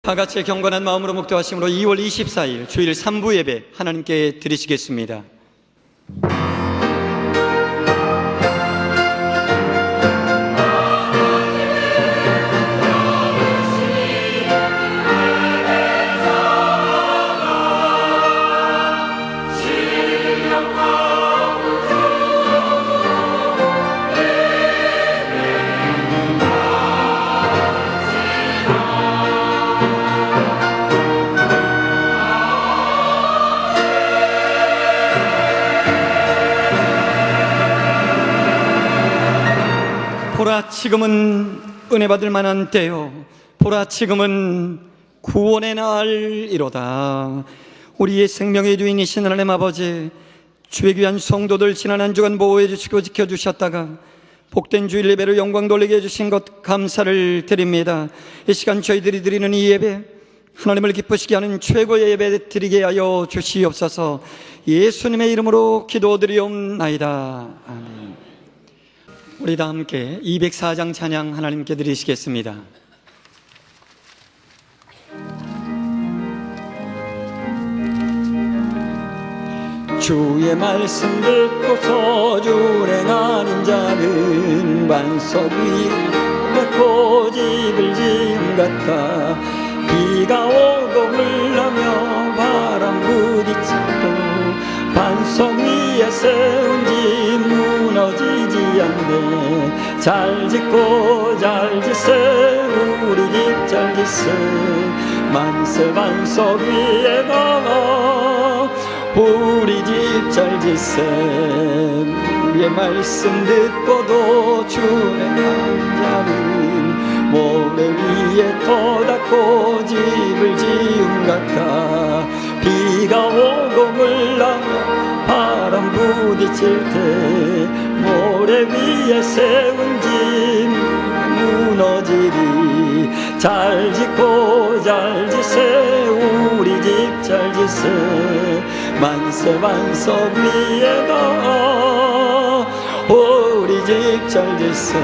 다같이 경건한 마음으로 묵도하심으로 2월 24일 주일 3부 예배 하나님께 드리시겠습니다. 보라, 지금은 은혜 받을 만한 때요, 보라, 지금은 구원의 날이로다. 우리의 생명의 주인이신 하나님 아버지, 주의 귀한 성도들 지난 한 주간 보호해 주시고 지켜주셨다가 복된 주일 예배로 영광 돌리게 해주신 것 감사를 드립니다. 이 시간 저희들이 드리는 이 예배, 하나님을 기쁘시게 하는 최고의 예배 드리게 하여 주시옵소서. 예수님의 이름으로 기도드리옵나이다. 아멘. 우리 다 함께 204장 찬양 하나님께 드리시겠습니다. 주의 말씀 듣고서 준행하는 자는 반석 위에 고집을 지음 같아. 비가 오고 흘러며 바람 부딪혀도 반석 위에 세운 집 무너지지 않네. 잘 짓고 잘 짓세, 우리 집 잘 짓세. 만세 반석 위에 걸어 우리 집 잘 짓세. 우리의 말씀 듣고도 준행한 자는 모래 위에 터닫고 집을 지음 같아. 비가 오고 흘러며 바람 부딪힐 때 모래 위에 세운 집 무너지리. 잘 짓고 잘 짓세, 우리 집 잘 짓세. 만세 반석 위에 가 우리 집 잘 짓세.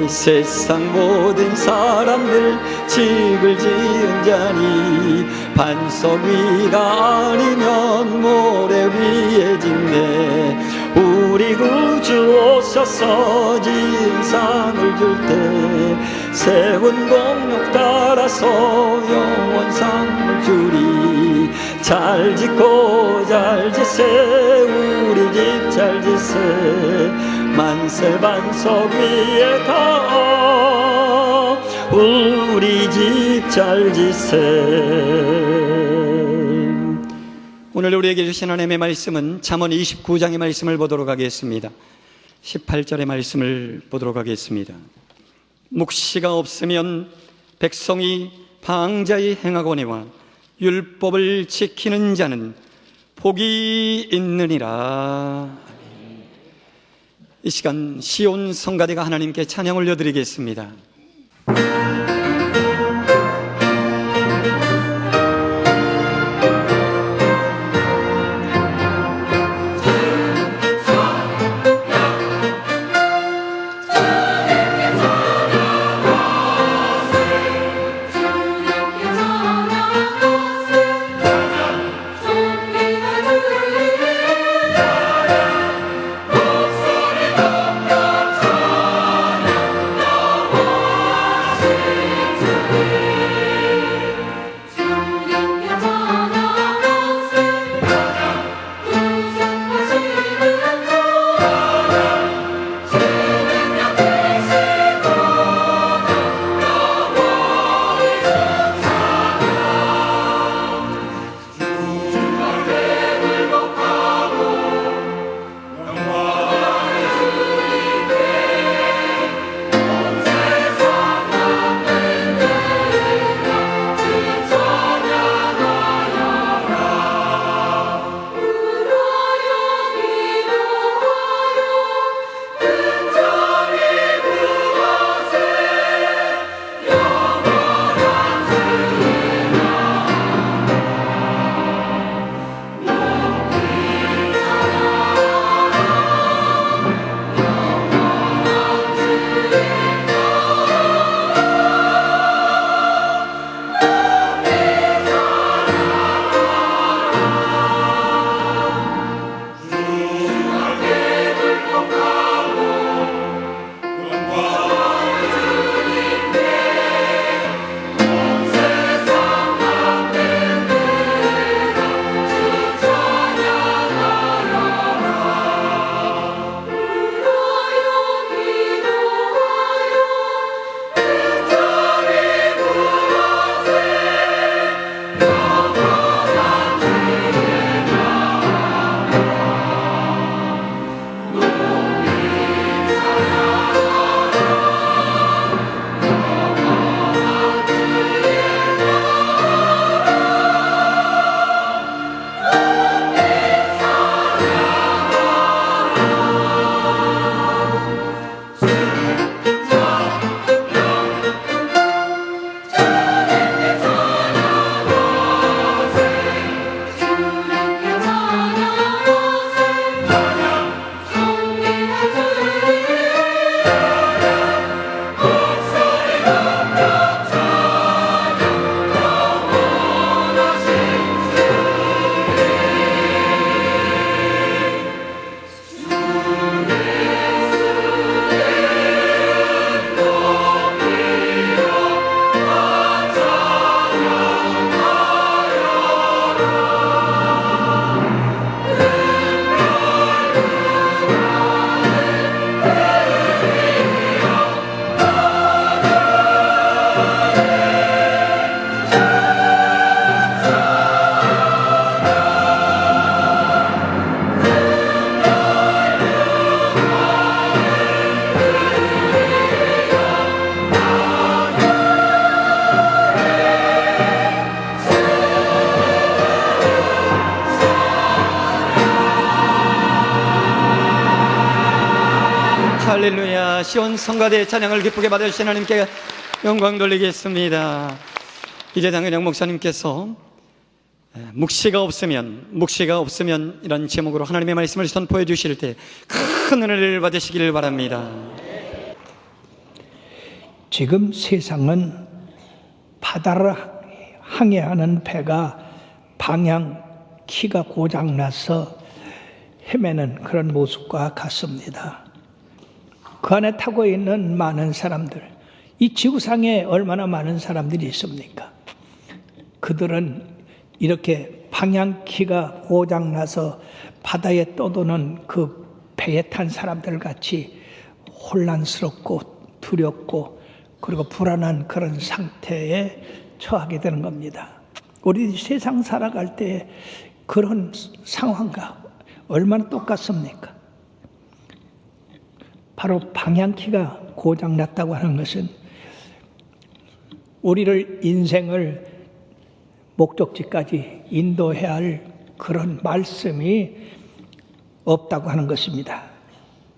세상 모든 사람들 집을 지은 자니 반석 위가 아니면 모래 위에 짓네. 우리 구주 오셔서 지은 상을 줄 때 세운 공력 따라서 영원상을 주리. 잘 짓고 잘 짓세, 우리 집 잘 짓세. 만세 반석 위에 가 우리 집 잘 짓세. 오늘 우리에게 주신 하나님의 말씀은 잠언 29장의 말씀을 보도록 하겠습니다. 18절의 말씀을 보도록 하겠습니다. 묵시가 없으면 백성이 방자히 행하거니와 율법을 지키는 자는 복이 있느니라. 이 시간 시온 성가대가 하나님께 찬양 올려드리겠습니다. 목소리 높여 찬양하고 시온 성가대 찬양을 기쁘게 받으신 하나님께 영광 돌리겠습니다. 이재당 영 목사님께서 묵시가 없으면 이런 제목으로 하나님의 말씀을 선포해 주실 때 큰 은혜를 받으시기를 바랍니다. 지금 세상은 바다를 항해하는 배가 방향 키가 고장나서 헤매는 그런 모습과 같습니다. 그 안에 타고 있는 많은 사람들, 이 지구상에 얼마나 많은 사람들이 있습니까? 그들은 이렇게 방향키가 고장나서 바다에 떠도는 그 배에 탄 사람들 같이 혼란스럽고 두렵고 그리고 불안한 그런 상태에 처하게 되는 겁니다. 우리 세상 살아갈 때 그런 상황과 얼마나 똑같습니까? 바로 방향키가 고장났다고 하는 것은 우리를 인생을 목적지까지 인도해야 할 그런 말씀이 없다고 하는 것입니다.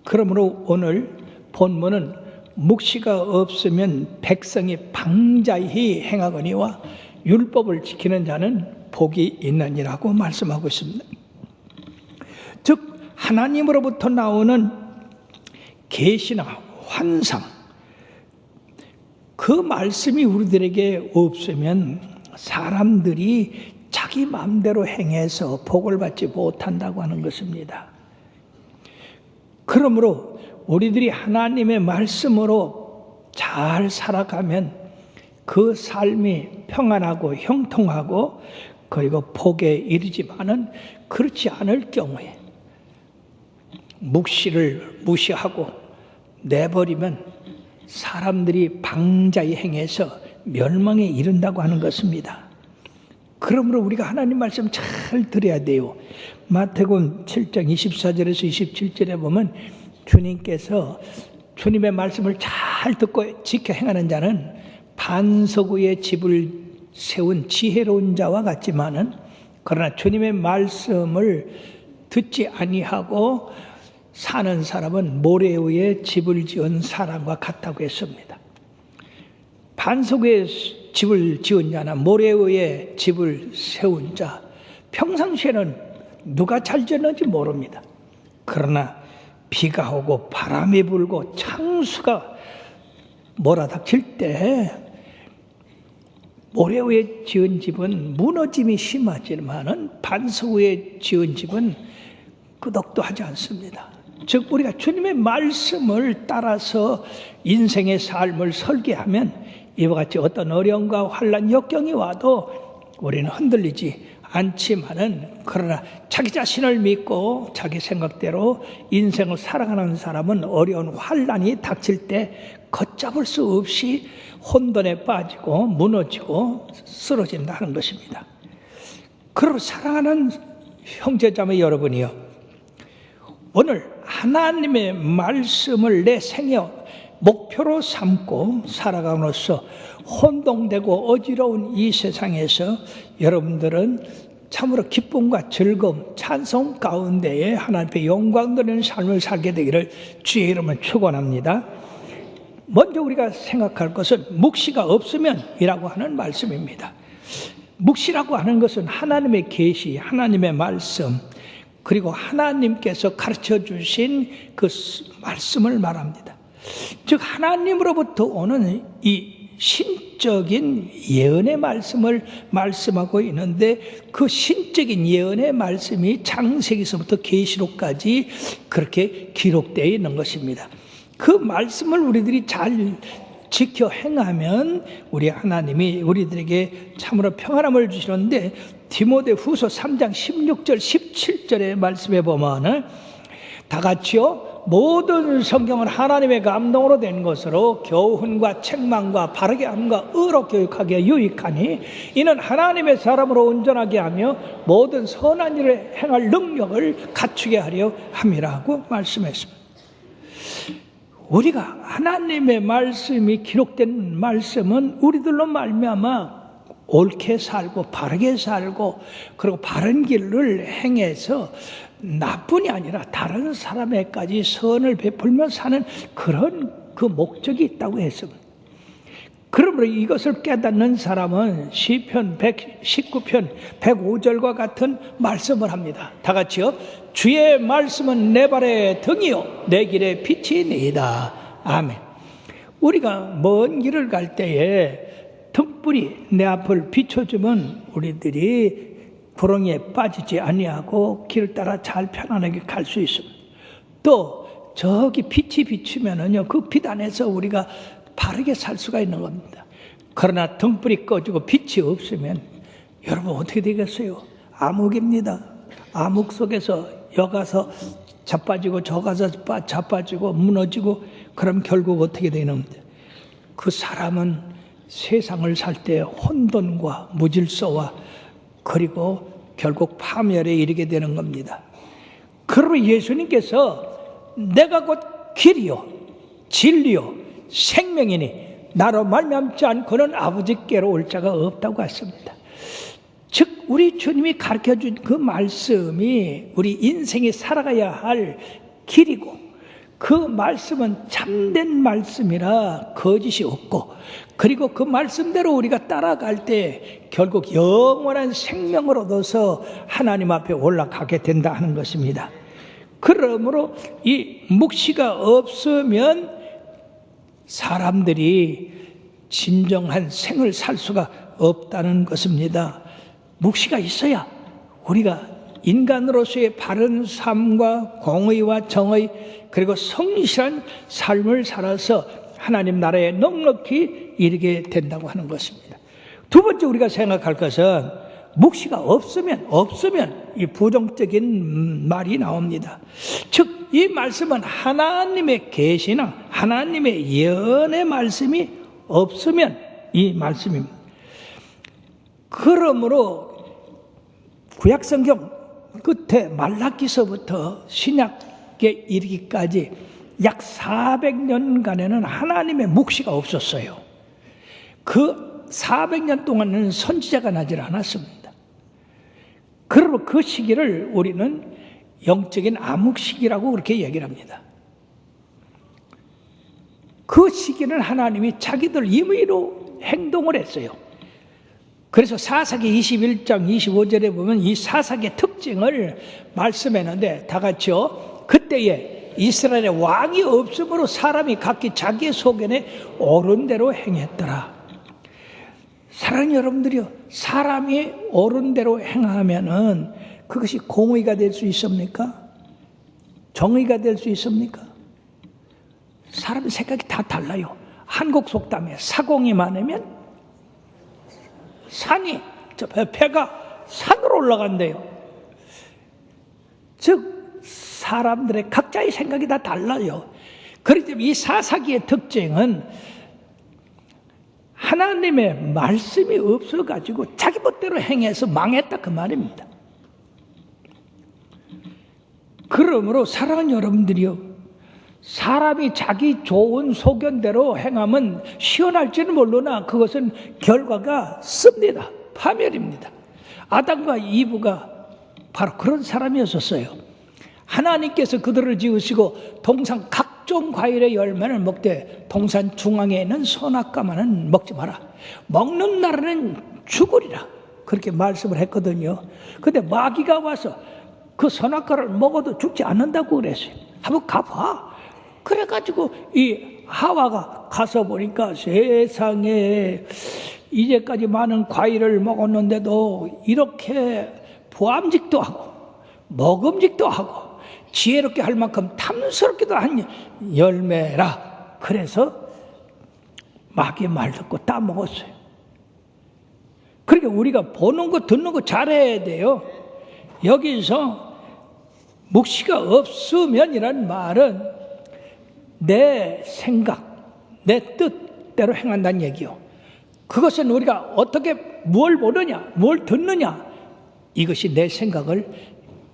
그러므로 오늘 본문은 묵시가 없으면 백성이 방자히 행하거니와 율법을 지키는 자는 복이 있느니라고 말씀하고 있습니다. 즉 하나님으로부터 나오는 계시나 환상, 그 말씀이 우리들에게 없으면 사람들이 자기 마음대로 행해서 복을 받지 못한다고 하는 것입니다. 그러므로 우리들이 하나님의 말씀으로 잘 살아가면 그 삶이 평안하고 형통하고 그리고 복에 이르지만은 그렇지 않을 경우에 묵시를 무시하고 내버리면 사람들이 방자히 행해서 멸망에 이른다고 하는 것입니다. 그러므로 우리가 하나님 말씀 잘 들어야 돼요. 마태복음 7장 24절에서 27절에 보면 주님께서 주님의 말씀을 잘 듣고 지켜 행하는 자는 반석 위에 집을 세운 지혜로운 자와 같지만은 그러나 주님의 말씀을 듣지 아니하고 사는 사람은 모래 위에 집을 지은 사람과 같다고 했습니다. 반석 위에 집을 지은 자나 모래 위에 집을 세운 자, 평상시에는 누가 잘 지었는지 모릅니다. 그러나 비가 오고 바람이 불고 창수가 몰아닥칠 때 모래 위에 지은 집은 무너짐이 심하지만은 반석 위에 지은 집은 끄덕도 하지 않습니다. 즉 우리가 주님의 말씀을 따라서 인생의 삶을 설계하면 이와 같이 어떤 어려움과 환난 역경이 와도 우리는 흔들리지 않지만은 그러나 자기 자신을 믿고 자기 생각대로 인생을 살아가는 사람은 어려운 환난이 닥칠 때 걷잡을 수 없이 혼돈에 빠지고 무너지고 쓰러진다는 것입니다. 그러므로 사랑하는 형제자매 여러분이요, 오늘 하나님의 말씀을 내 생애 목표로 삼고 살아감으로써 혼동되고 어지러운 이 세상에서 여러분들은 참으로 기쁨과 즐거움, 찬송 가운데에 하나님의 영광 드리는 삶을 살게 되기를 주의 이름으로 축원합니다. 먼저 우리가 생각할 것은 묵시가 없으면 이라고 하는 말씀입니다. 묵시라고 하는 것은 하나님의 계시, 하나님의 말씀, 그리고 하나님께서 가르쳐 주신 그 말씀을 말합니다. 즉 하나님으로부터 오는 이 신적인 예언의 말씀을 말씀하고 있는데 그 신적인 예언의 말씀이 창세기서부터 계시록까지 그렇게 기록되어 있는 것입니다. 그 말씀을 우리들이 잘 지켜 행하면 우리 하나님이 우리들에게 참으로 평안함을 주시는데, 디모데후서 3장 16절 17절의 말씀에 보면은 다 같이요, 모든 성경은 하나님의 감동으로 된 것으로 교훈과 책망과 바르게 함과 의로 교육하기에 유익하니 이는 하나님의 사람으로 온전하게 하며 모든 선한 일을 행할 능력을 갖추게 하려 함이라고 말씀했습니다. 우리가 하나님의 말씀이 기록된 말씀은 우리들로 말미암아 옳게 살고 바르게 살고 그리고 바른 길을 행해서 나뿐이 아니라 다른 사람에까지 선을 베풀며 사는 그런 그 목적이 있다고 했습니다. 그러므로 이것을 깨닫는 사람은 시편 119편 105절과 같은 말씀을 합니다. 다 같이요. 주의 말씀은 내 발의 등이요 내 길의 빛이니이다. 아멘. 우리가 먼 길을 갈 때에 등불이 내 앞을 비춰주면 우리들이 구렁이에 빠지지 아니하고 길을 따라 잘 편안하게 갈 수 있습니다. 또 저기 빛이 비추면은요 그 빛 안에서 우리가 바르게 살 수가 있는 겁니다. 그러나 등불이 꺼지고 빛이 없으면 여러분 어떻게 되겠어요? 암흑입니다. 암흑 속에서 여가서 자빠지고 저가서 자빠지고 무너지고 그럼 결국 어떻게 되는데 그 사람은 세상을 살 때 혼돈과 무질서와 그리고 결국 파멸에 이르게 되는 겁니다. 그러므로 예수님께서 내가 곧 길이요 진리요 생명이니 나로 말미암지 않고는 아버지께로 올 자가 없다고 했습니다. 즉 우리 주님이 가르쳐준 그 말씀이 우리 인생이 살아가야 할 길이고 그 말씀은 참된 말씀이라 거짓이 없고 그리고 그 말씀대로 우리가 따라갈 때 결국 영원한 생명을 얻어서 하나님 앞에 올라가게 된다 하는 것입니다. 그러므로 이 묵시가 없으면 사람들이 진정한 생을 살 수가 없다는 것입니다. 묵시가 있어야 우리가 인간으로서의 바른 삶과 공의와 정의 그리고 성실한 삶을 살아서 하나님 나라에 넉넉히 이르게 된다고 하는 것입니다. 두 번째 우리가 생각할 것은 묵시가 없으면 이 부정적인 말이 나옵니다. 즉 이 말씀은 하나님의 계시나 하나님의 예언의 말씀이 없으면 이 말씀입니다. 그러므로 구약성경 끝에 말라기서부터 신약에 이르기까지 약 400년간에는 하나님의 묵시가 없었어요. 그 400년 동안은 선지자가 나질 않았습니다. 그러므로 그 시기를 우리는 영적인 암흑 시기라고 그렇게 얘기를 합니다. 그 시기는 하나님이 자기들 임의로 행동을 했어요. 그래서 사사기 21장 25절에 보면 이 사사기의 특징을 말씀했는데 다 같이요. 그때에 이스라엘의 왕이 없으므로 사람이 각기 자기의 소견에 옳은 대로 행했더라. 사랑하는 여러분들이요, 사람이 옳은 대로 행하면은 그것이 공의가 될 수 있습니까? 정의가 될 수 있습니까? 사람의 생각이 다 달라요. 한국 속담에 사공이 많으면 배가 산으로 올라간대요. 즉 사람들의 각자의 생각이 다 달라요. 그렇기 때문에 이 사사기의 특징은 하나님의 말씀이 없어가지고 자기 멋대로 행해서 망했다 그 말입니다. 그러므로 사랑하는 여러분들이요, 사람이 자기 좋은 소견대로 행하면 시원할지는 모르나 그것은 결과가 씁니다. 파멸입니다. 아담과 이브가 바로 그런 사람이었었어요. 하나님께서 그들을 지으시고 동산 각종 과일의 열매를 먹되 동산 중앙에 있는 선악과만은 먹지 마라. 먹는 날에는 죽으리라. 그렇게 말씀을 했거든요. 근데 마귀가 와서 그 선악과를 먹어도 죽지 않는다고 그랬어요. 한번 가봐. 그래가지고 이 하와가 가서 보니까 세상에 이제까지 많은 과일을 먹었는데도 이렇게 보암직도 하고 먹음직도 하고 지혜롭게 할 만큼 탐스럽기도 한 열매라. 그래서 마귀의 말 듣고 따먹었어요. 그러니까 우리가 보는 거 듣는 거 잘해야 돼요. 여기서 묵시가 없으면이란 말은 내 생각, 내 뜻대로 행한다는 얘기요. 그것은 우리가 어떻게 뭘 보느냐, 뭘 듣느냐, 이것이 내 생각을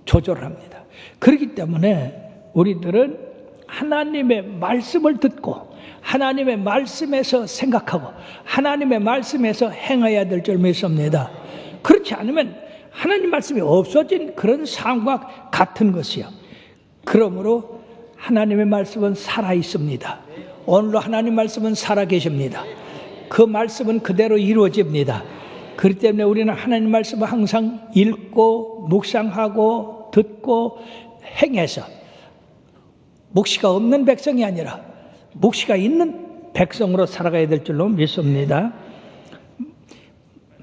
조절합니다. 그렇기 때문에 우리들은 하나님의 말씀을 듣고 하나님의 말씀에서 생각하고 하나님의 말씀에서 행해야 될 줄 믿습니다. 그렇지 않으면 하나님 말씀이 없어진 그런 삶과 같은 것이요. 그러므로 하나님의 말씀은 살아 있습니다. 오늘도 하나님 말씀은 살아계십니다. 그 말씀은 그대로 이루어집니다. 그렇기 때문에 우리는 하나님 말씀을 항상 읽고 묵상하고 듣고 행해서 묵시가 없는 백성이 아니라 묵시가 있는 백성으로 살아가야 될 줄로 믿습니다.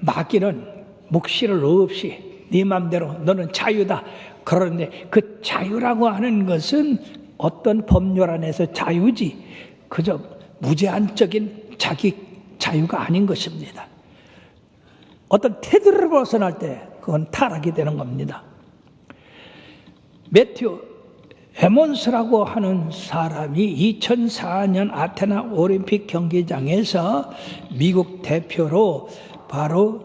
마귀는 묵시를 없이 네 맘대로 너는 자유다. 그런데 그 자유라고 하는 것은 어떤 법률 안에서 자유지 그저 무제한적인 자기 자유가 아닌 것입니다. 어떤 테두리를 벗어날 때 그건 타락이 되는 겁니다. 매튜 에몬스라고 하는 사람이 2004년 아테네 올림픽 경기장에서 미국 대표로 바로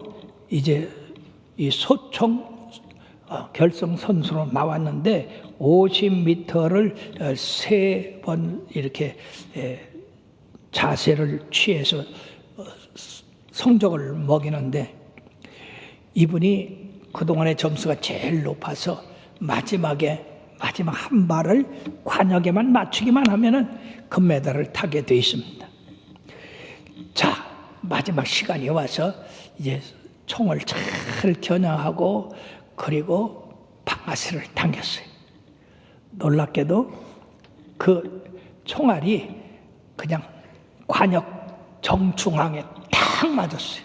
이제 이 소총 결승 선수로 나왔는데 50m를 3번 이렇게 자세를 취해서 성적을 먹이는데 이분이 그동안의 점수가 제일 높아서 마지막 한 발을 관역에만 맞추기만 하면은 금메달을 타게 되어 있습니다. 자, 마지막 시간이 와서 이제 총을 잘 겨냥하고 그리고 방아쇠를 당겼어요. 놀랍게도 그 총알이 그냥 관역 정중앙에 딱 맞았어요.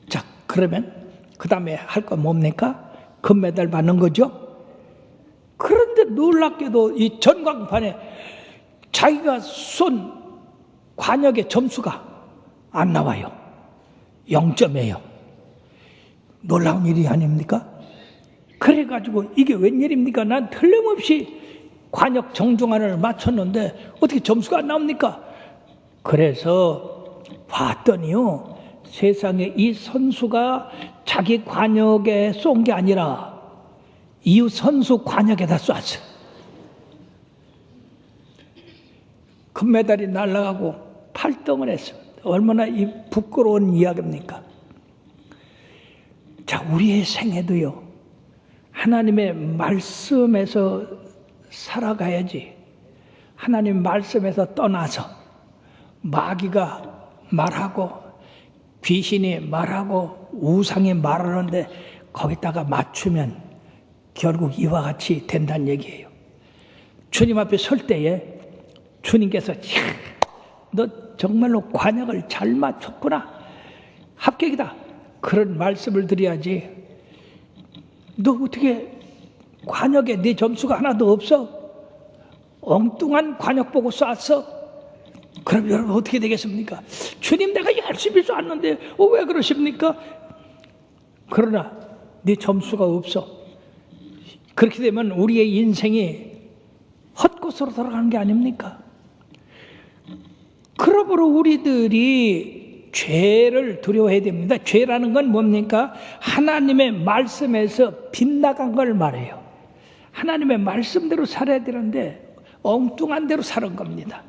자, 그러면 그 다음에 할 건 뭡니까? 금메달 받는 거죠? 그런데 놀랍게도 이 전광판에 자기가 쏜 관역의 점수가 안 나와요. 0점이에요. 놀라운 일이 아닙니까? 그래가지고 이게 웬일입니까? 난 틀림없이 관역 정중앙을 맞췄는데 어떻게 점수가 안 나옵니까? 그래서 봤더니요, 세상에 이 선수가 자기 관역에 쏜 게 아니라 이웃 선수 관역에다 쐈어. 금메달이 날아가고 팔등을 했습니다. 얼마나 이 부끄러운 이야기입니까? 자, 우리의 생애도요, 하나님의 말씀에서 살아가야지. 하나님 말씀에서 떠나서 마귀가 말하고 귀신이 말하고 우상이 말하는데 거기다가 맞추면 결국 이와 같이 된다는 얘기예요. 주님 앞에 설 때에 주님께서 너 정말로 관역을 잘 맞췄구나, 합격이다, 그런 말씀을 드려야지. 너 어떻게 관역에 네 점수가 하나도 없어? 엉뚱한 관역 보고 쐈어? 그럼 여러분 어떻게 되겠습니까? 주님, 내가 열심히 쐈는데 왜 그러십니까? 그러나 네 점수가 없어. 그렇게 되면 우리의 인생이 헛것으로 돌아가는 게 아닙니까? 그러므로 우리들이 죄를 두려워해야 됩니다. 죄라는 건 뭡니까? 하나님의 말씀에서 빗나간 걸 말해요. 하나님의 말씀대로 살아야 되는데 엉뚱한 대로 사는 겁니다.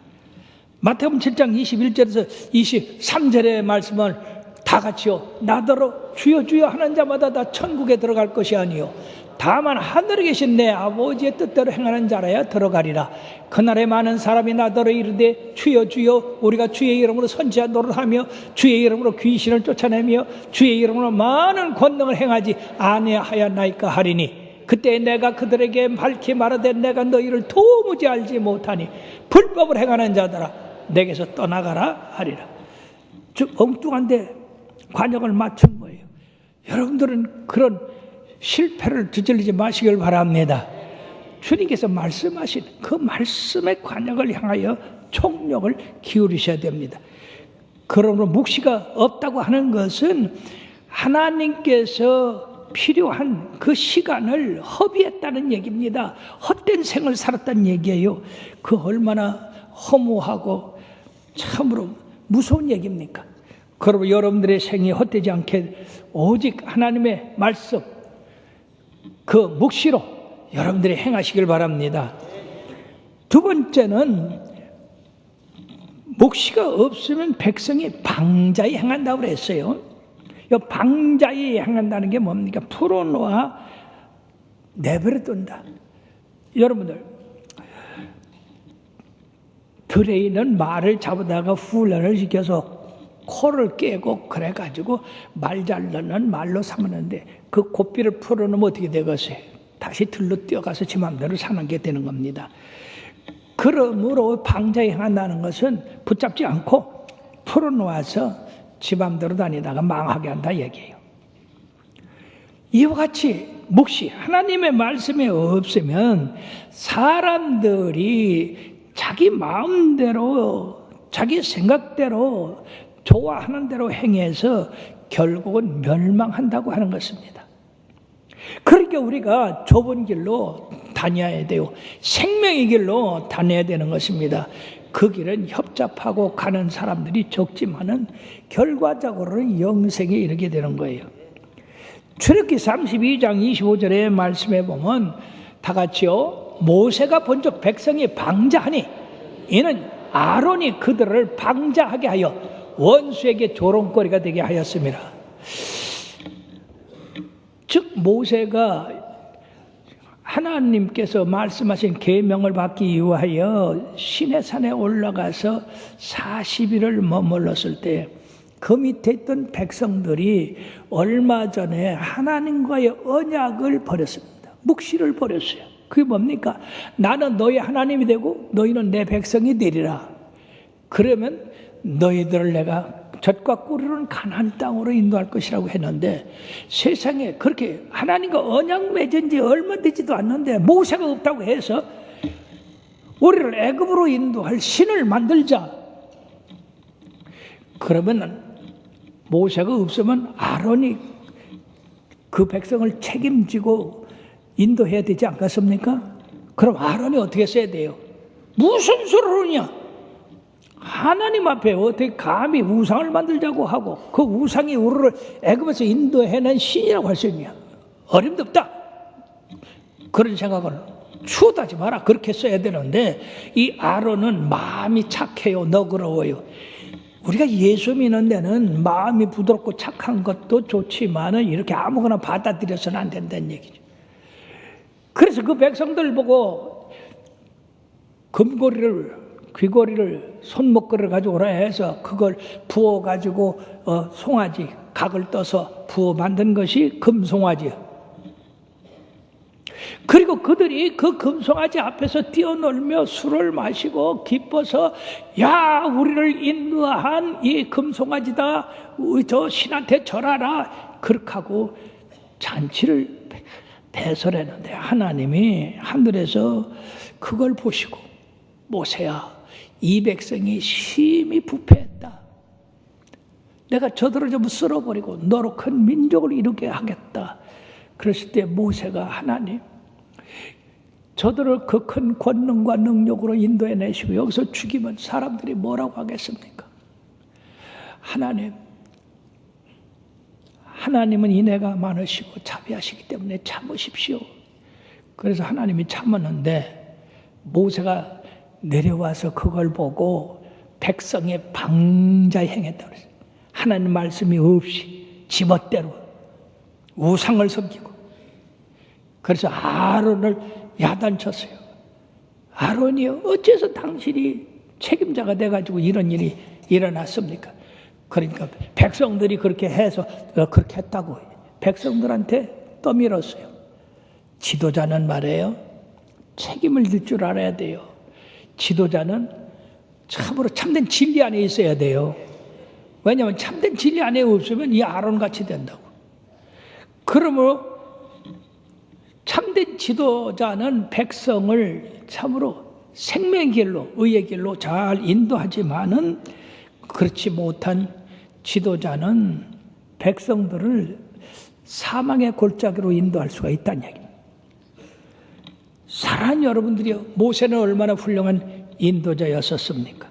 마태복음 7장 21절에서 23절의 말씀을 다 같이요, 나더러 주여 주여 하는 자마다 다 천국에 들어갈 것이 아니요 다만 하늘에 계신 내 아버지의 뜻대로 행하는 자라야 들어가리라. 그날에 많은 사람이 나더러 이르되 주여 주여 우리가 주의 이름으로 선지자 노릇하며 주의 이름으로 귀신을 쫓아내며 주의 이름으로 많은 권능을 행하지 아니하였나이까 하리니 그때 내가 그들에게 밝히 말하되 내가 너희를 도무지 알지 못하니 불법을 행하는 자들아 내게서 떠나가라 하리라. 즉 엉뚱한데 관역을 맞춘 거예요. 여러분들은 그런 실패를 저질리지 마시길 바랍니다. 주님께서 말씀하신 그 말씀의 관역을 향하여 총력을 기울이셔야 됩니다. 그러므로 묵시가 없다고 하는 것은 하나님께서 필요한 그 시간을 허비했다는 얘기입니다. 헛된 생을 살았다는 얘기예요. 그 얼마나 허무하고 참으로 무서운 얘기입니까? 그러므로 여러분들의 생이 헛되지 않게 오직 하나님의 말씀, 그 묵시로 여러분들이 행하시길 바랍니다. 두 번째는 묵시가 없으면 백성이 방자히 행한다고 그랬어요. 이 방자히 행한다는 게 뭡니까? 풀어놓아 내버려 둔다. 여러분들 들에 있는 말을 잡아다가 훈련을 시켜서 코를 깨고 그래가지고 말 잘 듣는 말로 삼았는데 그 고삐를 풀어놓으면 어떻게 되겠어요? 다시 들로 뛰어가서 지 맘대로 사는 게 되는 겁니다. 그러므로 방자에 향한다는 것은 붙잡지 않고 풀어놓아서 지 맘대로 다니다가 망하게 한다 얘기예요. 이와 같이 묵시 하나님의 말씀이 없으면 사람들이 자기 마음대로 자기 생각대로 좋아하는 대로 행해서 결국은 멸망한다고 하는 것입니다. 그러니까 우리가 좁은 길로 다녀야 돼요. 생명의 길로 다녀야 되는 것입니다. 그 길은 협잡하고 가는 사람들이 적지만은 결과적으로는 영생에 이르게 되는 거예요. 출애굽기 32장 25절의 말씀에 보면 다 같이요. 모세가 본즉 백성이 방자하니 이는 아론이 그들을 방자하게 하여 원수에게 조롱거리가 되게 하였습니다. 즉 모세가 하나님께서 말씀하신 계명을 받기 위하여 시내산에 올라가서 40일을 머물렀을 때 그 밑에 있던 백성들이 얼마 전에 하나님과의 언약을 버렸습니다. 묵시를 버렸어요. 그게 뭡니까? 나는 너희 하나님이 되고 너희는 내 백성이 되리라. 그러면 너희들을 내가 젖과 꿀이는 가나안 땅으로 인도할 것이라고 했는데 세상에 그렇게 하나님과 언약 맺은 지 얼마 되지도 않는데 모세가 없다고 해서 우리를 애굽으로 인도할 신을 만들자. 그러면 모세가 없으면 아론이 그 백성을 책임지고 인도해야 되지 않겠습니까? 그럼 아론이 어떻게 써야 돼요? 무슨 소리냐? 하나님 앞에 어떻게 감히 우상을 만들자고 하고 그 우상이 우리를 애굽에서 인도해낸 신이라고 할 수 있냐? 어림도 없다. 그런 생각을 추하지 마라. 그렇게 써야 되는데 이 아론은 마음이 착해요. 너그러워요. 우리가 예수 믿는 데는 마음이 부드럽고 착한 것도 좋지만은 이렇게 아무거나 받아들여서는 안 된다는 얘기죠. 그래서 그 백성들 보고 금고리를 귀고리를 손목걸이를 가져오라 해서 그걸 부어가지고 송아지 각을 떠서 부어 만든 것이 금송아지예요. 그리고 그들이 그 금송아지 앞에서 뛰어놀며 술을 마시고 기뻐서 야 우리를 인도한 이 금송아지다 저 신한테 절하라 그렇게 하고 잔치를 배설했는데 하나님이 하늘에서 그걸 보시고 모세야 이 백성이 심히 부패했다. 내가 저들을 좀 쓸어버리고 너로 큰 민족을 이루게 하겠다. 그랬을 때 모세가 하나님 저들을 그 큰 권능과 능력으로 인도해내시고 여기서 죽이면 사람들이 뭐라고 하겠습니까? 하나님은 인애가 많으시고 자비하시기 때문에 참으십시오. 그래서 하나님이 참았는데 모세가 내려와서 그걸 보고 백성의 방자에 행했다고 그랬어요. 하나님 말씀이 없이 지멋대로 우상을 섬기고 그래서 아론을 야단쳤어요. 아론이요 어째서 당신이 책임자가 돼가지고 이런 일이 일어났습니까? 그러니까 백성들이 그렇게 해서 그렇게 했다고 백성들한테 떠밀었어요. 지도자는 말이에요 책임을 질 줄 알아야 돼요. 지도자는 참으로 참된 진리 안에 있어야 돼요. 왜냐하면 참된 진리 안에 없으면 이 아론같이 된다고. 그러므로 참된 지도자는 백성을 참으로 생명의 길로 의의 길로 잘 인도하지만은 그렇지 못한 지도자는 백성들을 사망의 골짜기로 인도할 수가 있다는 얘기입니다. 사랑하는 여러분들이요 모세는 얼마나 훌륭한 인도자였었습니까?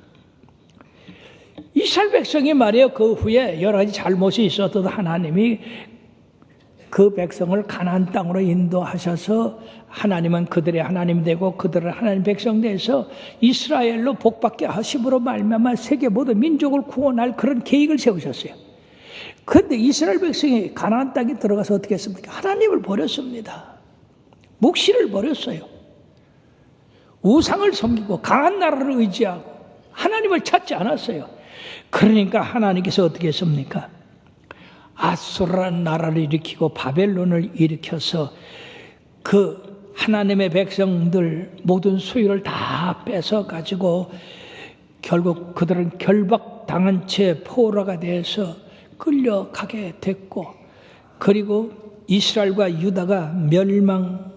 이스라엘 백성이 말이에요 그 후에 여러 가지 잘못이 있어도 하나님이 그 백성을 가나안 땅으로 인도하셔서 하나님은 그들의 하나님 되고 그들은 하나님 백성 돼서 이스라엘로 복받게 하심으로 말미암아 세계 모든 민족을 구원할 그런 계획을 세우셨어요. 그런데 이스라엘 백성이 가나안 땅에 들어가서 어떻게 했습니까? 하나님을 버렸습니다. 묵시를 버렸어요. 우상을 섬기고 강한 나라를 의지하고 하나님을 찾지 않았어요. 그러니까 하나님께서 어떻게 했습니까? 아수라는 나라를 일으키고 바벨론을 일으켜서 그 하나님의 백성들 모든 소유를 다 뺏어 가지고 결국 그들은 결박당한 채 포로가 돼서 끌려가게 됐고, 그리고 이스라엘과 유다가 멸망하여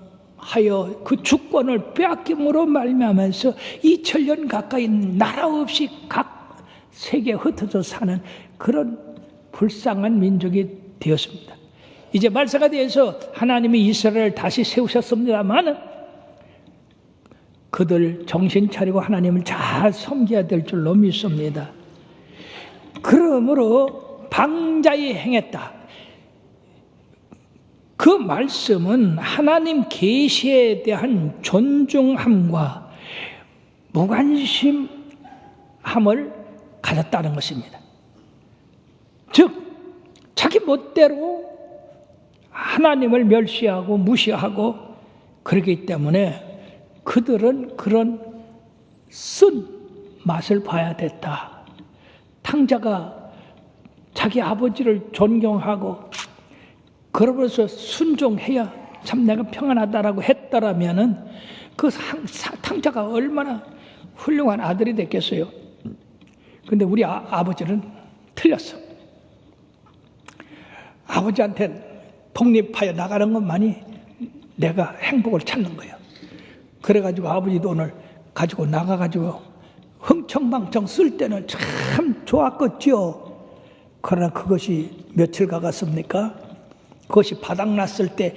그 주권을 빼앗김으로 말미암아서 2000년 가까이 나라 없이 각 세계에 흩어져 사는 그런 불쌍한 민족이 되었습니다. 이제 말세가 되어서 하나님이 이스라엘을 다시 세우셨습니다만 그들 정신 차리고 하나님을 잘 섬겨야 될 줄로 믿습니다. 그러므로 방자히 행했다. 그 말씀은 하나님 계시에 대한 존중함과 무관심함을 가졌다는 것입니다. 즉 자기 멋대로 하나님을 멸시하고 무시하고 그러기 때문에 그들은 그런 쓴 맛을 봐야 됐다. 탕자가 자기 아버지를 존경하고 그러면서 순종해야 참 내가 평안하다라고 했더라면은 그 탕자가 얼마나 훌륭한 아들이 됐겠어요. 근데 우리 아버지는 틀렸어. 아버지한테 독립하여 나가는 것만이 내가 행복을 찾는 거예요. 그래가지고 아버지 돈을 가지고 나가가지고 흥청망청 쓸 때는 참 좋았겠죠. 그러나 그것이 며칠 가갔습니까? 그것이 바닥났을 때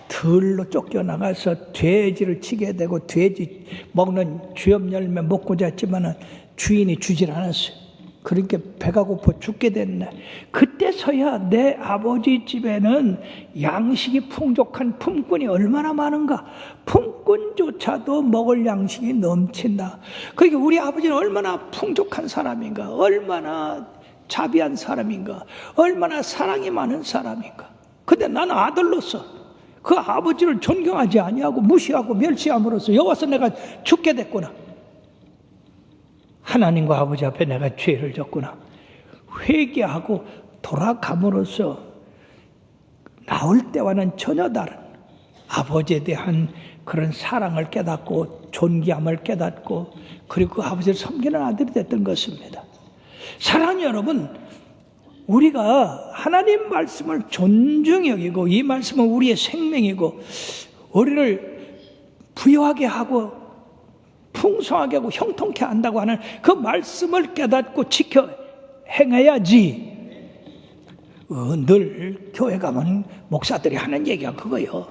들로 쫓겨나가서 돼지를 치게 되고 돼지 먹는 주엽 열매 먹고자 했지만은 주인이 주질 않았어요. 그러니까 배가 고파 죽게 됐네. 그때서야 내 아버지 집에는 양식이 풍족한 품꾼이 얼마나 많은가. 품꾼조차도 먹을 양식이 넘친다. 그러니까 우리 아버지는 얼마나 풍족한 사람인가, 얼마나 자비한 사람인가, 얼마나 사랑이 많은 사람인가. 근데 나는 아들로서 그 아버지를 존경하지 아니하고 무시하고 멸시함으로써 여와서 내가 죽게 됐구나. 하나님과 아버지 앞에 내가 죄를 졌구나. 회개하고 돌아감으로써 나올 때와는 전혀 다른 아버지에 대한 그런 사랑을 깨닫고 존귀함을 깨닫고 그리고 그 아버지를 섬기는 아들이 됐던 것입니다. 사랑하는 여러분, 우리가 하나님 말씀을 존중히 여기고 이 말씀은 우리의 생명이고 우리를 부유하게 하고 풍성하게 하고 형통케 한다고 하는 그 말씀을 깨닫고 지켜 행해야지. 늘 교회 가면 목사들이 하는 얘기가 그거예요.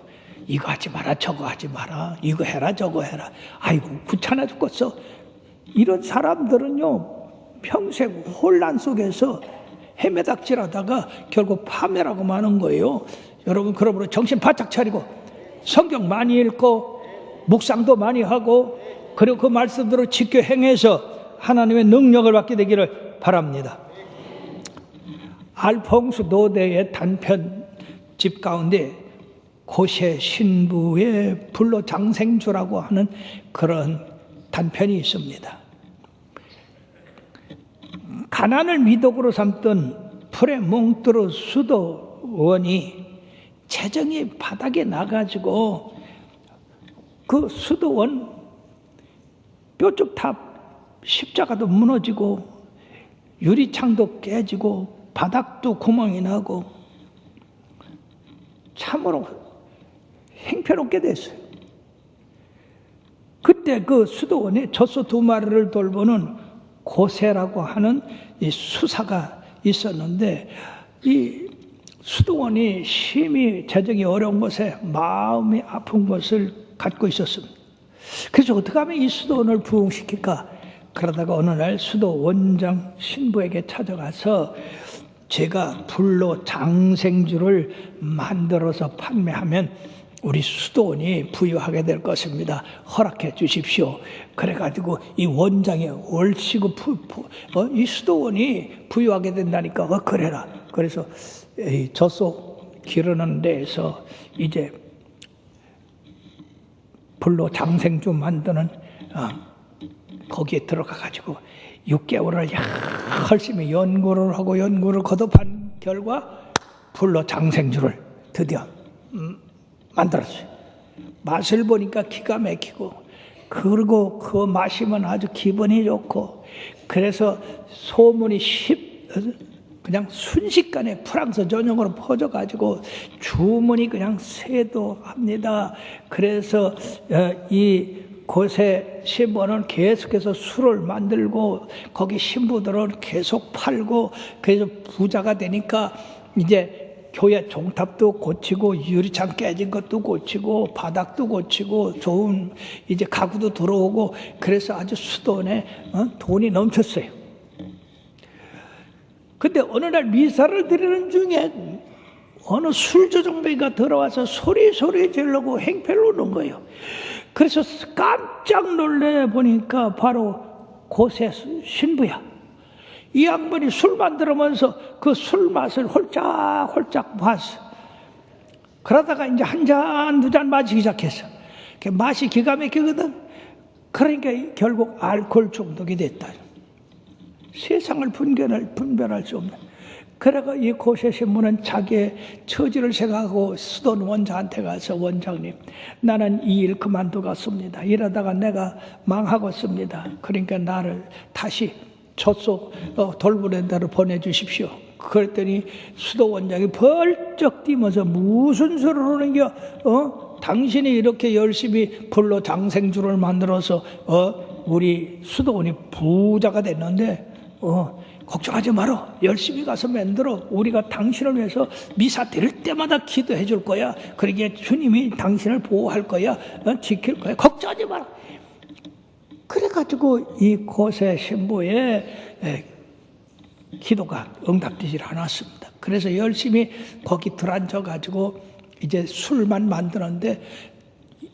이거 하지 마라, 저거 하지 마라, 이거 해라, 저거 해라. 아이고 귀찮아 죽겠어. 이런 사람들은요 평생 혼란 속에서 헤매닥질하다가 결국 파멸하고 마는 거예요. 여러분, 그러므로 정신 바짝 차리고 성경 많이 읽고 묵상도 많이 하고 그리고 그 말씀대로 지켜 행해서 하나님의 능력을 받게 되기를 바랍니다. 알퐁스 노대의 단편집 가운데 고세 신부의 불로장생주라고 하는 그런 단편이 있습니다. 가난을 미덕으로 삼던 프레몽트르 수도원이 재정이 바닥에 나가지고 그 수도원 뾰족탑 십자가도 무너지고 유리창도 깨지고 바닥도 구멍이 나고 참으로 행편없게 됐어요. 그때 그 수도원에 젖소 2마리를 돌보는 고세라고 하는 이 수사가 있었는데 이 수도원이 심히 재정이 어려운 것에 마음이 아픈 것을 갖고 있었습니다. 그래서 어떻게 하면 이 수도원을 부흥시킬까? 그러다가 어느 날 수도 원장 신부에게 찾아가서 제가 불로 장생주를 만들어서 판매하면 우리 수도원이 부유하게 될 것입니다. 허락해 주십시오. 그래가지고 이 원장이 얼씨구 이 수도원이 부유하게 된다니까 그래라. 그래서 이 젖소 기르는 데에서 이제 불로 장생주 만드는 거기에 들어가 가지고 6개월을 열심히 연구를 하고 연구를 거듭한 결과 불로 장생주를 드디어 만들었어요. 맛을 보니까 기가 막히고, 그리고 그 마시면 아주 기분이 좋고, 그래서 소문이 그냥 순식간에 프랑스 전역으로 퍼져가지고 주문이 그냥 쇄도합니다. 그래서 이 고세 신부는 계속해서 술을 만들고 거기 신부들은 계속 팔고, 그래서 부자가 되니까 이제 교회 종탑도 고치고 유리창 깨진 것도 고치고 바닥도 고치고 좋은 이제 가구도 들어오고, 그래서 아주 수도원에 돈이 넘쳤어요. 근데 어느 날 미사를 드리는 중에 어느 술조정뱅이가 들어와서 소리 지르고 행패를 하는 거예요. 그래서 깜짝 놀래 보니까 바로 고세 신부야. 이 양반이 술 만들면서 그 술 맛을 홀짝홀짝 봤어. 그러다가 이제 한 잔, 두 잔 마시기 시작했어. 맛이 기가 막히거든. 그러니까 결국 알코올 중독이 됐다. 세상을 분별할 수 없는. 그래가 이 고세 신부는 자기의 처지를 생각하고 수도원 원장한테 가서, 원장님, 나는 이 일 그만두겠습니다. 이러다가 내가 망하겠습니다. 그러니까 나를 다시 저속 돌보는 데로 보내주십시오. 그랬더니 수도 원장이 벌쩍 뛰면서 무슨 소리를 하는 겨? 당신이 이렇게 열심히 불로 장생주를 만들어서 우리 수도원이 부자가 됐는데 걱정하지 마라. 열심히 가서 만들어. 우리가 당신을 위해서 미사 드릴 때마다 기도해 줄 거야. 그러기에 주님이 당신을 보호할 거야. 지킬 거야. 걱정하지 마라. 그래가지고 이 고세 신부의 기도가 응답되질 않았습니다. 그래서 열심히 거기 들어앉아가지고 이제 술만 만드는데,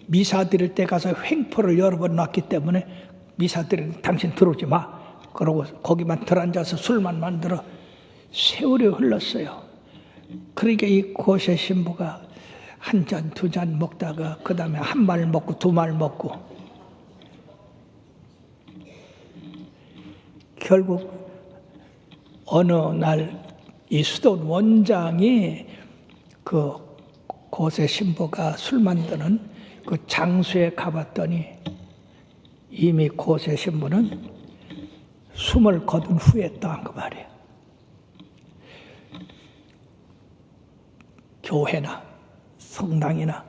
미사 드릴 때 가서 횡포를 여러 번 놨기 때문에 미사 드리는 당신 들어오지 마. 그러고 거기만 들어앉아서 술만 만들어. 세월이 흘렀어요. 그러니까 이 고세 신부가 한 잔, 두 잔 먹다가 그 다음에 한 말 먹고 두 말 먹고, 결국 어느 날 이 수도원 원장이 그 고세 신부가 술 만드는 그 장소에 가봤더니 이미 고세 신부는 숨을 거둔 후였다 그 말이에요. 교회나 성당이나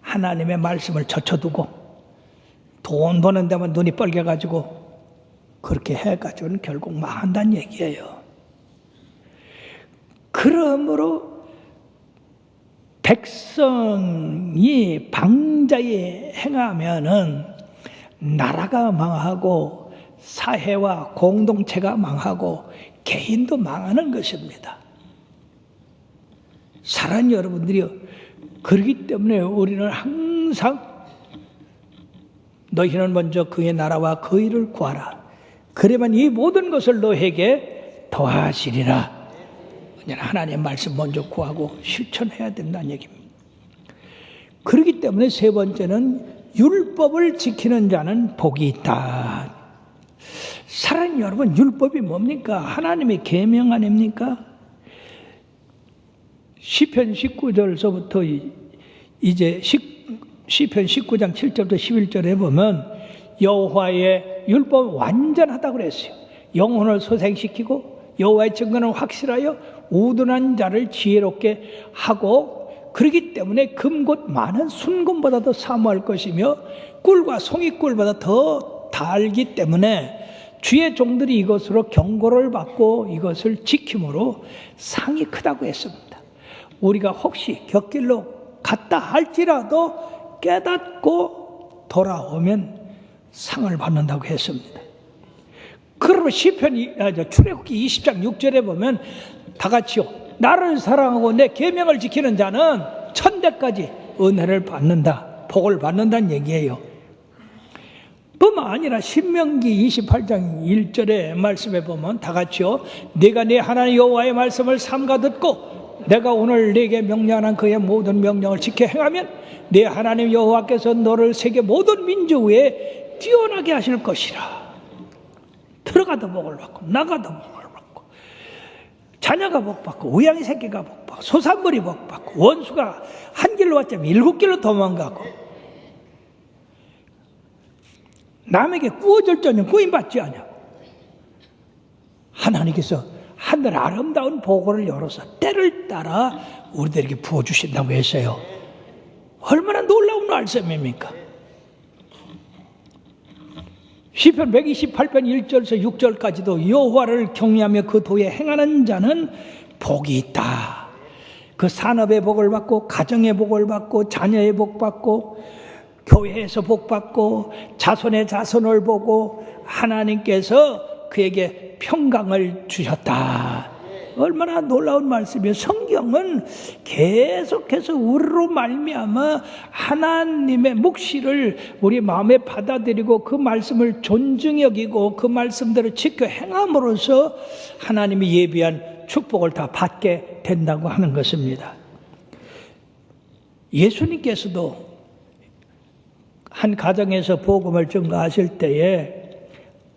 하나님의 말씀을 젖혀두고 돈 버는 데만 눈이 빨개가지고 그렇게 해가지고는 결국 망한다는 얘기예요. 그러므로 백성이 방자에 행하면은 나라가 망하고 사회와 공동체가 망하고 개인도 망하는 것입니다. 사랑하는 여러분들이요, 그렇기 때문에 우리는 항상 너희는 먼저 그의 나라와 그 일을 구하라. 그러면 이 모든 것을 너에게 더하시리라. 하나님의 말씀 먼저 구하고 실천해야 된다는 얘기입니다. 그렇기 때문에 세 번째는 율법을 지키는 자는 복이 있다. 사랑하는 여러분, 율법이 뭡니까? 하나님의 계명 아닙니까? 시편 19절서부터 이제 시편 19장 7절부터 11절에 보면 여호와의 율법은 완전하다고 그랬어요. 영혼을 소생시키고 여호와의 증거는 확실하여 우둔한 자를 지혜롭게 하고, 그렇기 때문에 금곧 많은 순금보다도 사모할 것이며 꿀과 송이꿀보다 더 달기 때문에 주의 종들이 이것으로 경고를 받고 이것을 지킴으로 상이 크다고 했습니다. 우리가 혹시 곁길로 갔다 할지라도 깨닫고 돌아오면 상을 받는다고 했습니다. 그러면 출애굽기 20장 6절에 보면 다 같이요, 나를 사랑하고 내 계명을 지키는 자는 천대까지 은혜를 받는다, 복을 받는다는 얘기예요. 뿐만 아니라 신명기 28장 1절의 말씀에 보면 다 같이요, 네가 네 하나님 여호와의 말씀을 삼가 듣고 내가 오늘 네게 명령한 그의 모든 명령을 지켜 행하면 네 하나님 여호와께서 너를 세계 모든 민족 위에 뛰어나게 하실 것이라. 들어가도 복을 받고 나가도 복을 받고 자녀가 복 받고 우양이 새끼가 복 받고 소산물이 복 받고 원수가 한 길로 왔자면 7길로 도망가고 남에게 구워줄 자는 구인받지 않냐. 하나님께서 하늘 아름다운 보고를 열어서 때를 따라 우리들에게 부어주신다고 했어요. 얼마나 놀라운 말씀입니까? 시편 128편 1절에서 6절까지도 여호와를 경외하며 그 도에 행하는 자는 복이 있다. 그 산업의 복을 받고 가정의 복을 받고 자녀의 복 받고 교회에서 복 받고 자손의 자손을 보고 하나님께서 그에게 평강을 주셨다. 얼마나 놀라운 말씀이에요. 성경은 계속해서 우리로 말미암아 하나님의 묵시를 우리 마음에 받아들이고 그 말씀을 존중히 여기고 그 말씀대로 지켜 행함으로써 하나님이 예비한 축복을 다 받게 된다고 하는 것입니다. 예수님께서도 한 가정에서 복음을 전가하실 때에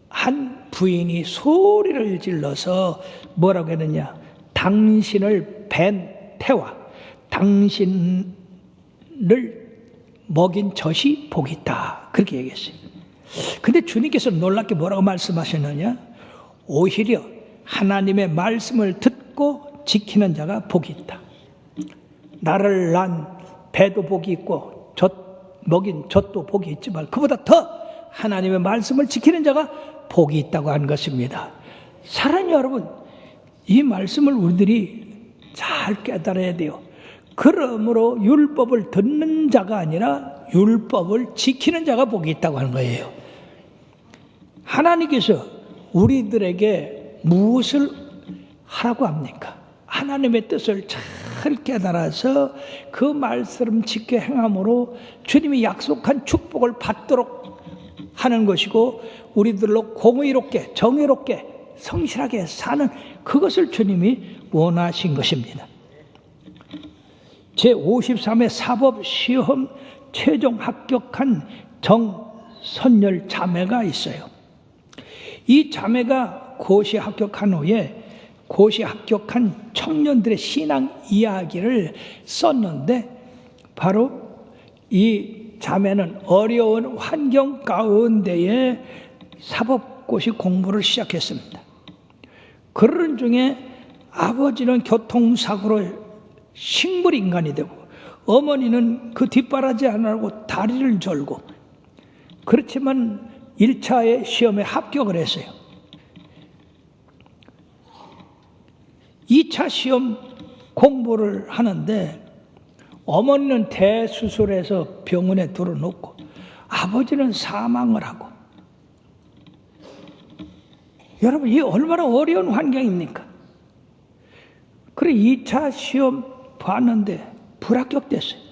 한 부인이 소리를 질러서 뭐라고 했느냐. 당신을 뵌 태와 당신을 먹인 젖이 복이 있다. 그렇게 얘기했어요. 근데 주님께서 놀랍게 뭐라고 말씀하셨느냐. 오히려 하나님의 말씀을 듣고 지키는 자가 복이 있다. 나를 난 배도 복이 있고 먹인 젖도 복이 있지만 그보다 더 하나님의 말씀을 지키는 자가 복이 있다고 한 것입니다. 사랑하는 여러분, 이 말씀을 우리들이 잘 깨달아야 돼요. 그러므로 율법을 듣는 자가 아니라 율법을 지키는 자가 복이 있다고 하는 거예요. 하나님께서 우리들에게 무엇을 하라고 합니까? 하나님의 뜻을 잘 깨달아서 그 말씀 지켜 행함으로 주님이 약속한 축복을 받도록 하는 것이고 우리들로 공의롭게 정의롭게 성실하게 사는 그것을 주님이 원하신 것입니다. 제53회 사법시험 최종 합격한 정선열 자매가 있어요. 이 자매가 고시 합격한 후에 고시 합격한 청년들의 신앙 이야기를 썼는데 바로 이 자매는 어려운 환경 가운데에 사법고시 공부를 시작했습니다. 그런 중에 아버지는 교통사고로 식물인간이 되고 어머니는 그 뒷바라지 안 하고 다리를 절고 그렇지만 1차의 시험에 합격을 했어요. 2차 시험 공부를 하는데 어머니는 대수술해서 병원에 들어놓고 아버지는 사망을 하고 여러분 이 얼마나 어려운 환경입니까? 그래 2차 시험 봤는데 불합격됐어요.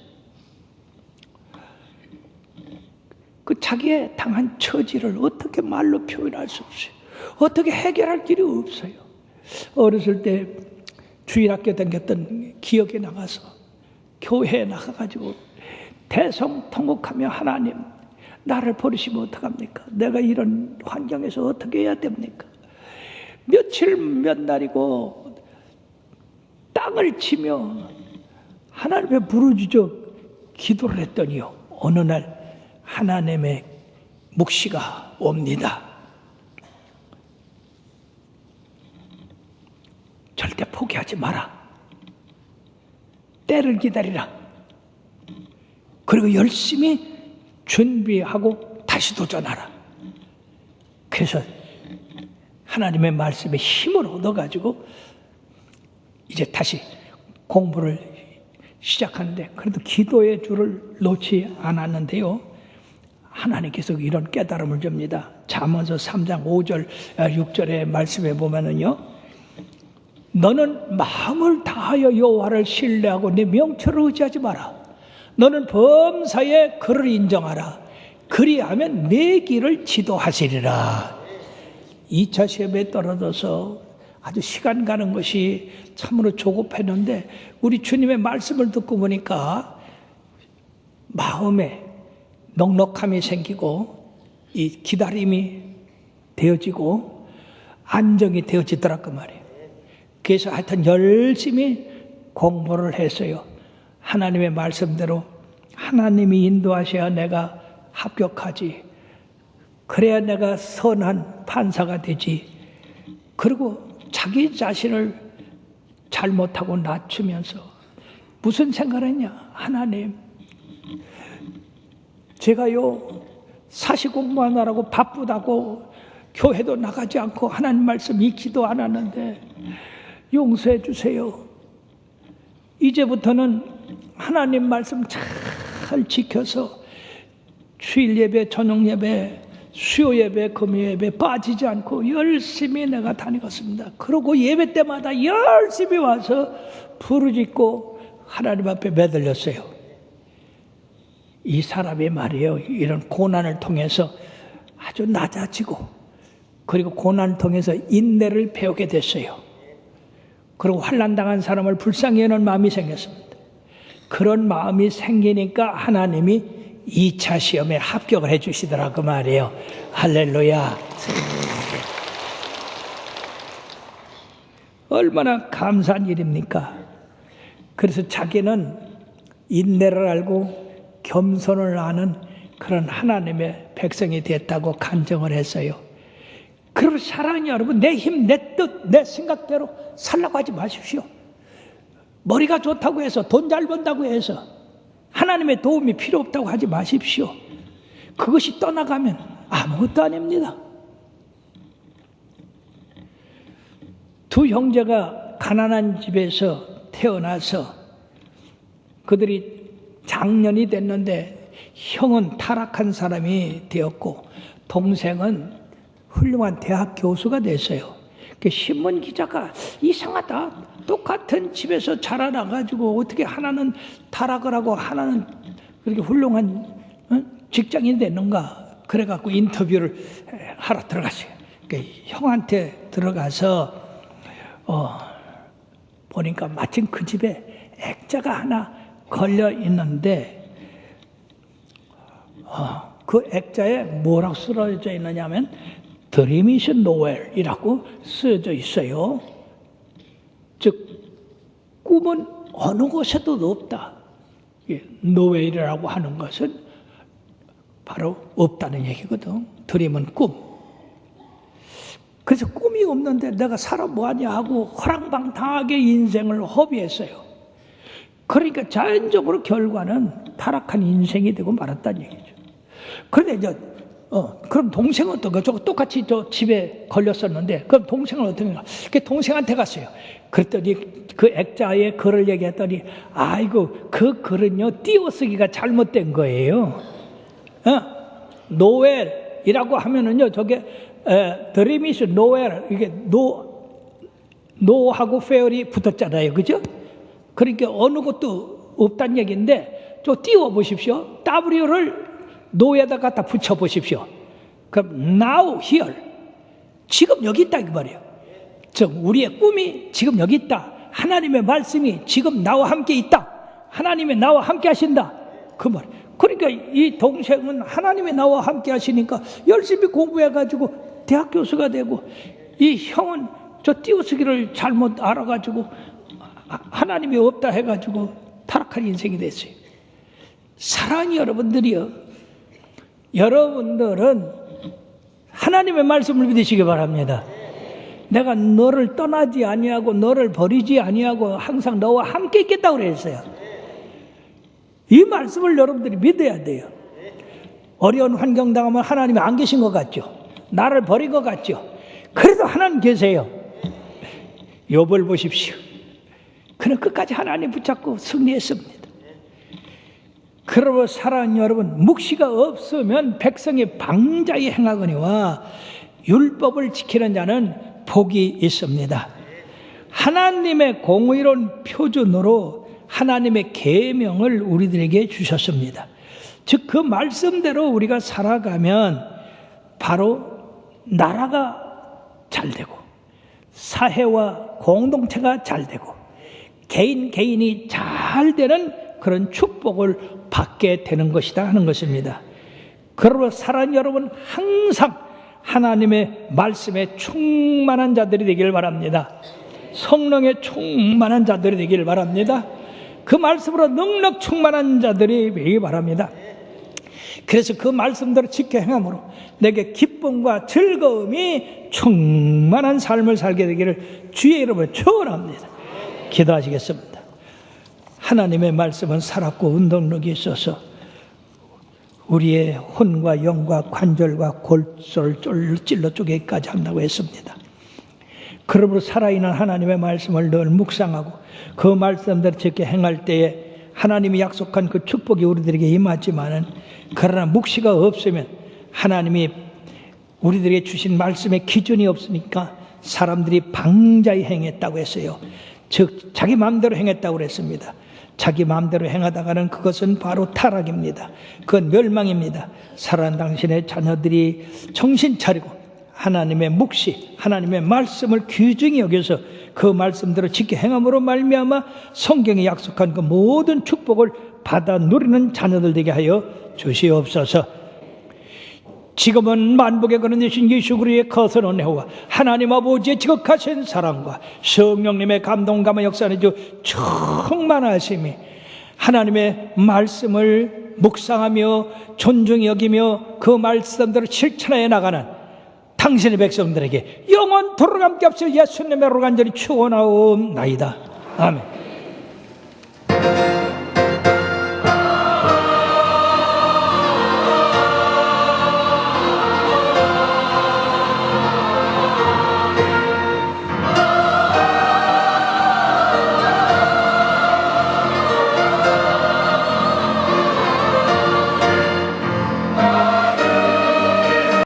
그 자기의 당한 처지를 어떻게 말로 표현할 수 없어요. 어떻게 해결할 길이 없어요. 어렸을 때 주일학교 다녔던 기억에 나가서 교회에 나가가지고 대성통곡하며 하나님 나를 버리시면 어떡합니까? 내가 이런 환경에서 어떻게 해야 됩니까? 며칠 몇 날이고 땅을 치며 하나님의 부르짖어 기도를 했더니요 어느 날 하나님의 묵시가 옵니다. 절대 포기하지 마라. 때를 기다리라. 그리고 열심히 준비하고 다시 도전하라. 그래서 하나님의 말씀에 힘을 얻어가지고 이제 다시 공부를 시작하는데 그래도 기도의 줄을 놓지 않았는데요. 하나님께서 이런 깨달음을 줍니다. 잠언서 3장 5절 6절의 말씀에 보면은요. 너는 마음을 다하여 여호와를 신뢰하고 내 명철을 의지하지 마라. 너는 범사에 그를 인정하라. 그리하면 내 길을 지도하시리라. 2차 시험에 떨어져서 아주 시간 가는 것이 참으로 조급했는데 우리 주님의 말씀을 듣고 보니까 마음에 넉넉함이 생기고 이 기다림이 되어지고 안정이 되어지더라고 말이에요. 그래서 하여튼 열심히 공부를 했어요. 하나님의 말씀대로 하나님이 인도하셔야 내가 합격하지. 그래야 내가 선한 판사가 되지. 그리고 자기 자신을 잘못하고 낮추면서 무슨 생각을 했냐. 하나님, 제가요 사시 공부하느라고 바쁘다고 교회도 나가지 않고 하나님 말씀 익히도 안 하는데 용서해 주세요. 이제부터는 하나님 말씀 잘 지켜서 주일 예배, 저녁 예배, 수요 예배, 금요 예배 빠지지 않고 열심히 내가 다니겠습니다. 그러고 예배 때마다 열심히 와서 부르짖고 하나님 앞에 매달렸어요. 이 사람이 말이에요, 이런 고난을 통해서 아주 낮아지고, 그리고 고난을 통해서 인내를 배우게 됐어요. 그리고 환난당한 사람을 불쌍히 여는 마음이 생겼습니다. 그런 마음이 생기니까 하나님이 2차 시험에 합격을 해 주시더라고 말이에요. 할렐루야. 얼마나 감사한 일입니까? 그래서 자기는 인내를 알고 겸손을 아는 그런 하나님의 백성이 됐다고 간증을 했어요. 그리고 사랑하는 여러분, 내 힘, 내 뜻, 내 생각대로 살라고 하지 마십시오. 머리가 좋다고 해서, 돈 잘 번다고 해서 하나님의 도움이 필요 없다고 하지 마십시오. 그것이 떠나가면 아무것도 아닙니다. 두 형제가 가난한 집에서 태어나서 그들이 장년이 됐는데 형은 타락한 사람이 되었고 동생은 훌륭한 대학 교수가 됐어요. 그 신문 기자가 이상하다. 똑같은 집에서 자라나가지고 어떻게 하나는 타락을 하고 하나는 그렇게 훌륭한 직장인이 됐는가. 그래갖고 인터뷰를 하러 들어갔어요. 그러니까 형한테 들어가서 보니까 마침 그 집에 액자가 하나 걸려 있는데 그 액자에 뭐라고 쓰여져 있느냐면 Dream is nowhere이라고 쓰여져 있어요. 즉 꿈은 어느 곳에도 없다. nowhere이라고 하는 것은 바로 없다는 얘기거든. 드림은 꿈. 그래서 꿈이 없는데 내가 살아 뭐하냐 하고 허랑방탕하게 인생을 허비했어요. 그러니까 자연적으로 결과는 타락한 인생이 되고 말았다는 얘기죠. 그런데 이제 그럼 동생은 어떤 거? 저거 똑같이 저 집에 걸렸었는데 그럼 동생은 어떤 거? 그 동생한테 갔어요. 그랬더니 그 액자에 글을 얘기했더니 아이고 그 글은요 띄어쓰기가 잘못된 거예요. 노웰이라고 하면은요 저게 Dream is nowhere 이게 노하고 fair이 붙었잖아요, 그죠? 그러니까 어느 것도 없다는 얘기인데 저 띄워 보십시오. W를 노에다 갖다 붙여 보십시오. 그럼 now here 지금 여기 있다 이 말이에요. 즉 우리의 꿈이 지금 여기 있다. 하나님의 말씀이 지금 나와 함께 있다. 하나님이 나와 함께 하신다. 그 말. 그러니까 이 동생은 하나님이 나와 함께 하시니까 열심히 공부해가지고 대학 교수가 되고 이 형은 저 띄어쓰기를 잘못 알아가지고 하나님이 없다 해가지고 타락한 인생이 됐어요. 사랑하는 여러분들이요, 여러분들은 하나님의 말씀을 믿으시기 바랍니다. 내가 너를 떠나지 아니하고 너를 버리지 아니하고 항상 너와 함께 있겠다고 그랬어요. 이 말씀을 여러분들이 믿어야 돼요. 어려운 환경 당하면 하나님이 안 계신 것 같죠? 나를 버린 것 같죠? 그래도 하나님 계세요. 욥을 보십시오. 그는 끝까지 하나님 붙잡고 승리했습니다. 그러므로 사랑하는 여러분, 묵시가 없으면 백성이 방자히 행하거니와 율법을 지키는 자는 복이 있습니다. 하나님의 공의로운 표준으로 하나님의 계명을 우리들에게 주셨습니다. 즉 그 말씀대로 우리가 살아가면 바로 나라가 잘 되고 사회와 공동체가 잘 되고 개인이 잘 되는 그런 축복을 받게 되는 것이다 하는 것입니다. 그러므로 사랑하는 여러분, 항상 하나님의 말씀에 충만한 자들이 되길 바랍니다. 성령에 충만한 자들이 되길 바랍니다. 그 말씀으로 능력 충만한 자들이 되길 바랍니다. 그래서 그 말씀대로 지켜 행함으로 내게 기쁨과 즐거움이 충만한 삶을 살게 되기를 주의 이름으로 축원합니다. 기도하시겠습니다. 하나님의 말씀은 살았고 운동력이 있어서 우리의 혼과 영과 관절과 골수를 찔러 쪼개기까지 한다고 했습니다. 그러므로 살아있는 하나님의 말씀을 늘 묵상하고 그 말씀대로 지켜 행할 때에 하나님이 약속한 그 축복이 우리들에게 임하지만은, 그러나 묵시가 없으면 하나님이 우리들에게 주신 말씀의 기준이 없으니까 사람들이 방자히 행했다고 했어요. 즉 자기 마음대로 행했다고 그랬습니다. 자기 마음대로 행하다가는 그것은 바로 타락입니다. 그건 멸망입니다. 살아난 당신의 자녀들이 정신 차리고 하나님의 묵시, 하나님의 말씀을 귀중히 여겨서 그 말씀대로 지켜 행함으로 말미암아 성경에 약속한 그 모든 축복을 받아 누리는 자녀들 되게 하여 주시옵소서. 지금은 만복의 근원 되신 예수 그리스도의 거선 은혜와 하나님 아버지의 지극하신 사랑과 성령님의 감동감화 역사하는 주 충만하심이 하나님의 말씀을 묵상하며 존중히 여기며 그 말씀대로 실천해 나가는 당신의 백성들에게 영원토록 함께 합시다. 예수님의 로간절히 축원하옵나이다. 아멘.